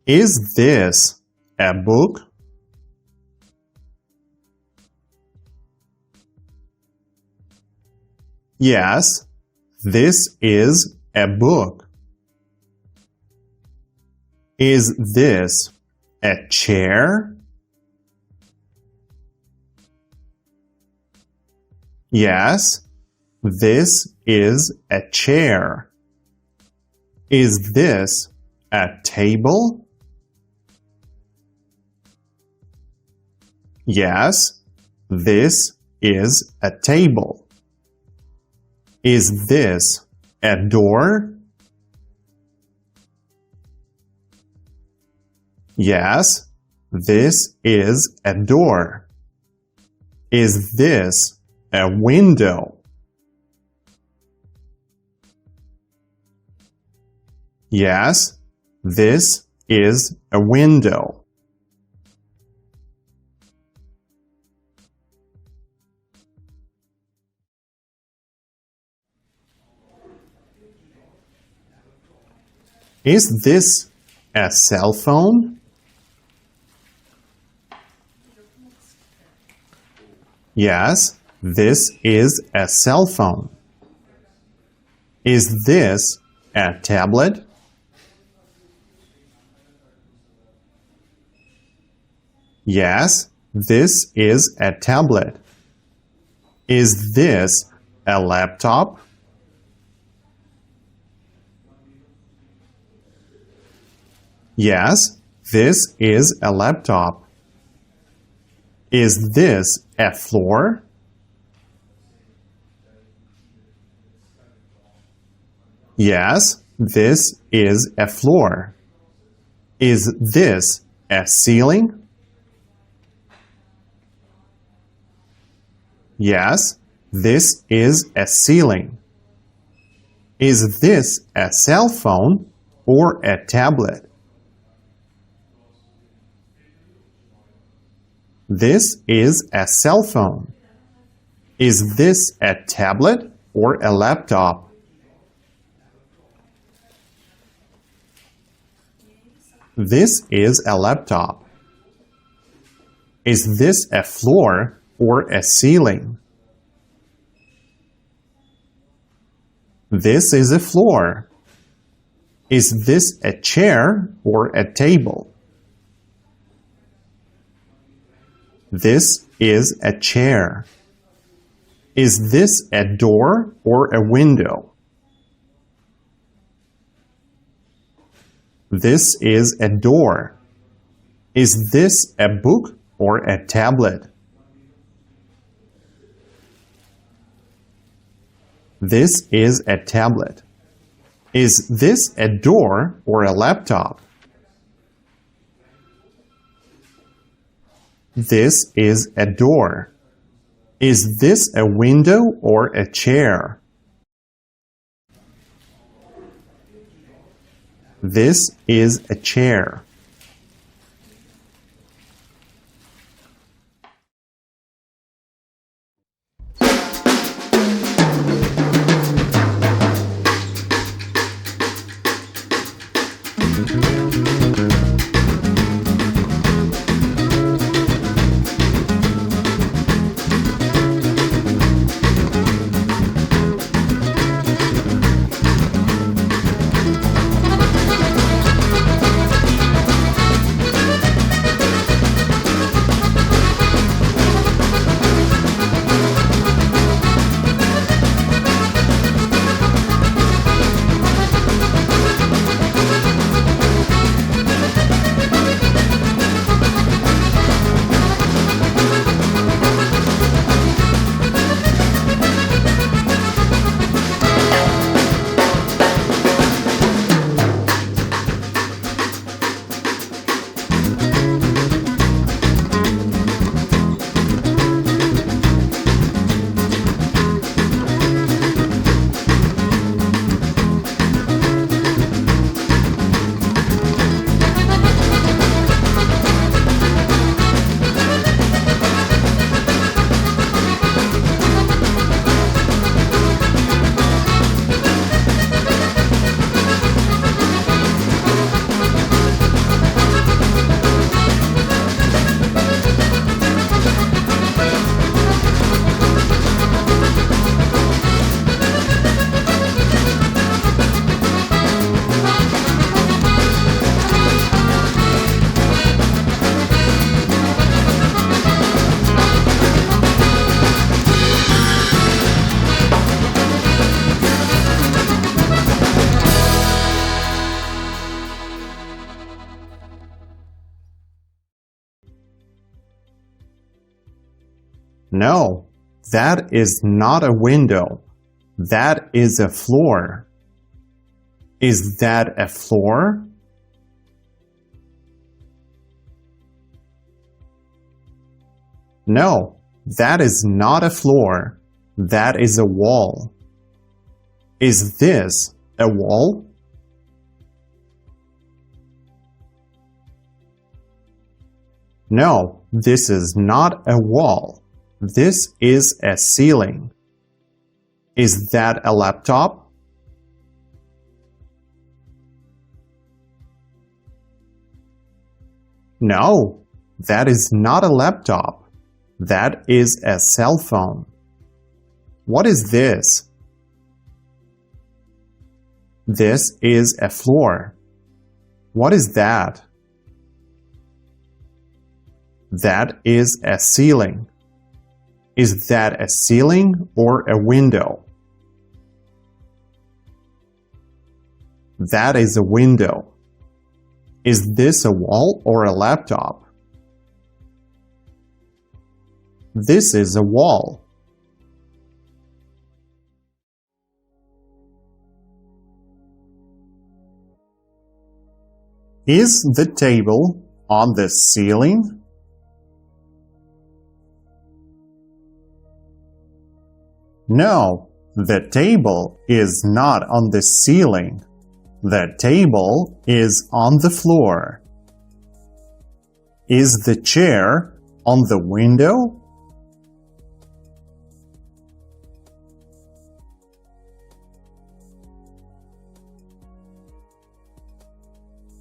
Is this a book? Yes, this is a book. Is this a chair? Yes, this is a chair. Is this a table? Yes, this is a table. Is this a door? Yes, this is a door. Is this a window? Yes, this is a window. Is this a cell phone? Yes, this is a cell phone. Is this a tablet? Yes, this is a tablet. Is this a laptop? Yes, this is a laptop. Is this a floor? Yes, this is a floor. Is this a ceiling? Yes, this is a ceiling. Is this a cell phone or a tablet? This is a cell phone. Is this a tablet or a laptop? This is a laptop. Is this a floor or a ceiling? This is a floor. Is this a chair or a table? This is a chair. Is this a door or a window? This is a door. Is this a book or a tablet? This is a tablet. Is this a door or a laptop? This is a door. Is this a window or a chair? This is a chair. No, that is not a window. That is a floor. Is that a floor? No, that is not a floor. That is a wall. Is this a wall? No, this is not a wall. This is a ceiling. Is that a laptop? No, that is not a laptop. That is a cell phone. What is this? This is a floor. What is that? That is a ceiling. Is that a ceiling or a window? That is a window. Is this a wall or a laptop? This is a wall. Is the table on the ceiling? No, the table is not on the ceiling. The table is on the floor. Is the chair on the window?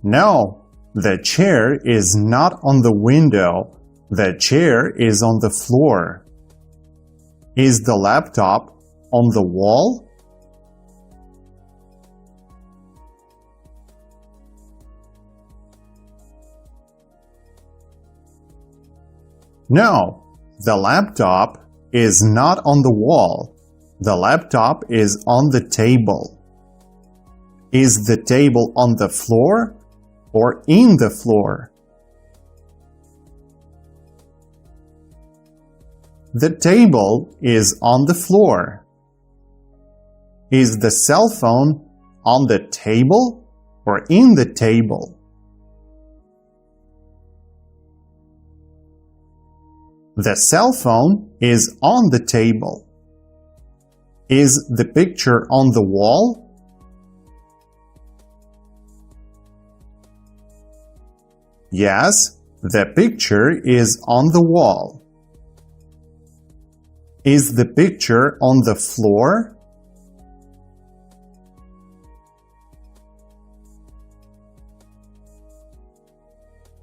No, the chair is not on the window. The chair is on the floor. Is the laptop on the wall? No, the laptop is not on the wall. The laptop is on the table. Is the table on the floor or in the floor? The table is on the floor. Is the cell phone on the table or in the table? The cell phone is on the table. Is the picture on the wall? Yes, the picture is on the wall. Is the picture on the floor?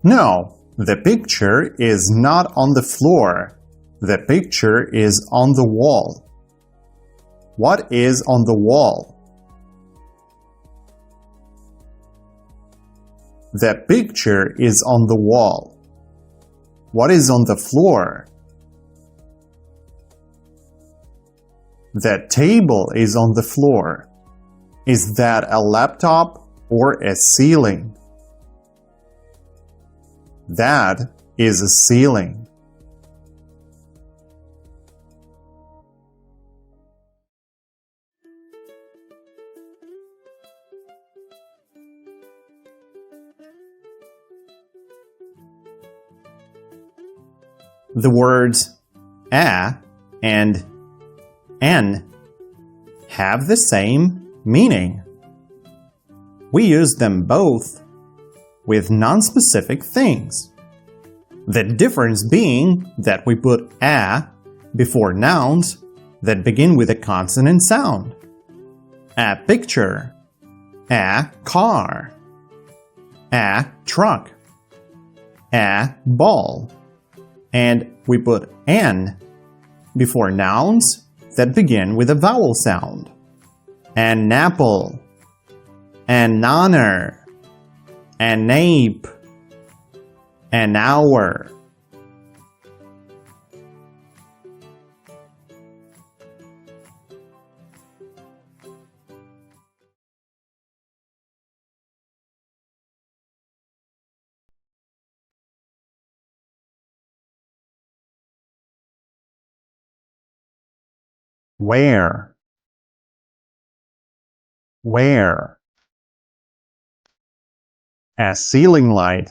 No, the picture is not on the floor. The picture is on the wall. What is on the wall? The picture is on the wall. What is on the floor? The table is on the floor. Is that a laptop or a ceiling? That is a ceiling. The words a and n have the same meaning. We use them both with nonspecific things. The difference being that we put a before nouns that begin with a consonant sound. A picture, a car, a truck, a ball. And we put n before nouns that begin with a vowel sound. An apple, an honor, an ape, an hour. Where? Where? A ceiling light.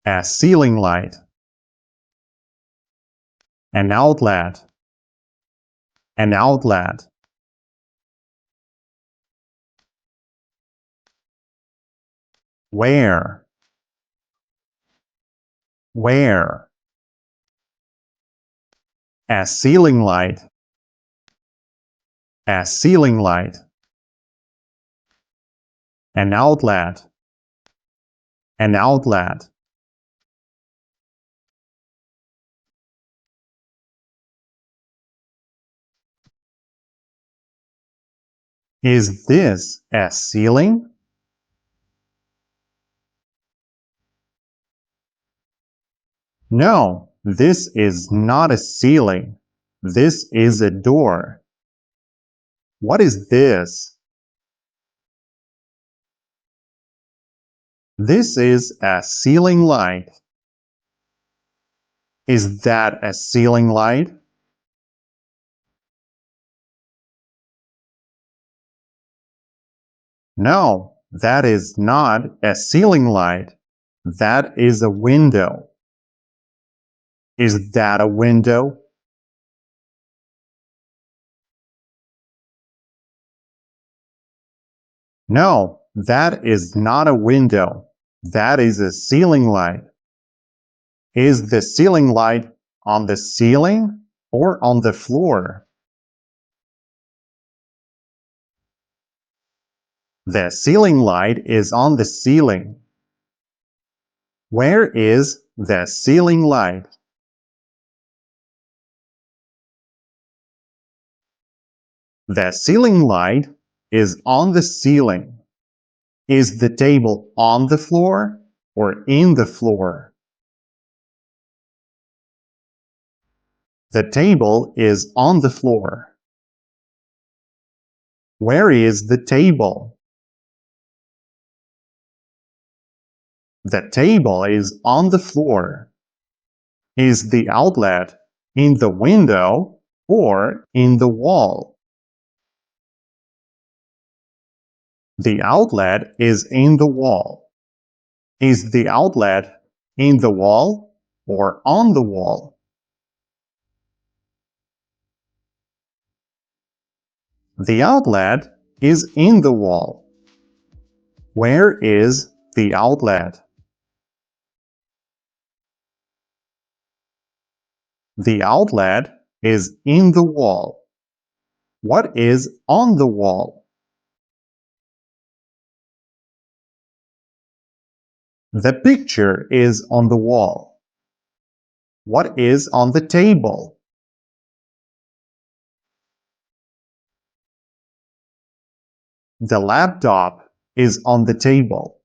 A ceiling light. An outlet. An outlet. Where? Where? A ceiling light. A ceiling light. An outlet. An outlet. Is this a ceiling? No, this is not a ceiling. This is a door. What is this? This is a ceiling light. Is that a ceiling light? No, that is not a ceiling light. That is a window. Is that a window? No, that is not a window. That is a ceiling light. Is the ceiling light on the ceiling or on the floor? The ceiling light is on the ceiling. Where is the ceiling light? The ceiling light is on the ceiling. Is the table on the floor or in the floor? The table is on the floor. Where is the table? The table is on the floor. Is the outlet in the window or in the wall? The outlet is in the wall. Is the outlet in the wall or on the wall? The outlet is in the wall. Where is the outlet? The outlet is in the wall. What is on the wall? The picture is on the wall. What is on the table? The laptop is on the table.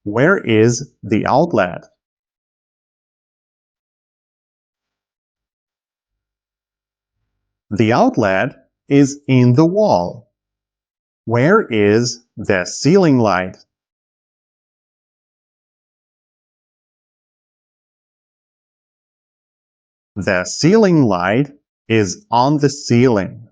Where is the outlet? The outlet is in the wall. Where is the ceiling light? The ceiling light is on the ceiling.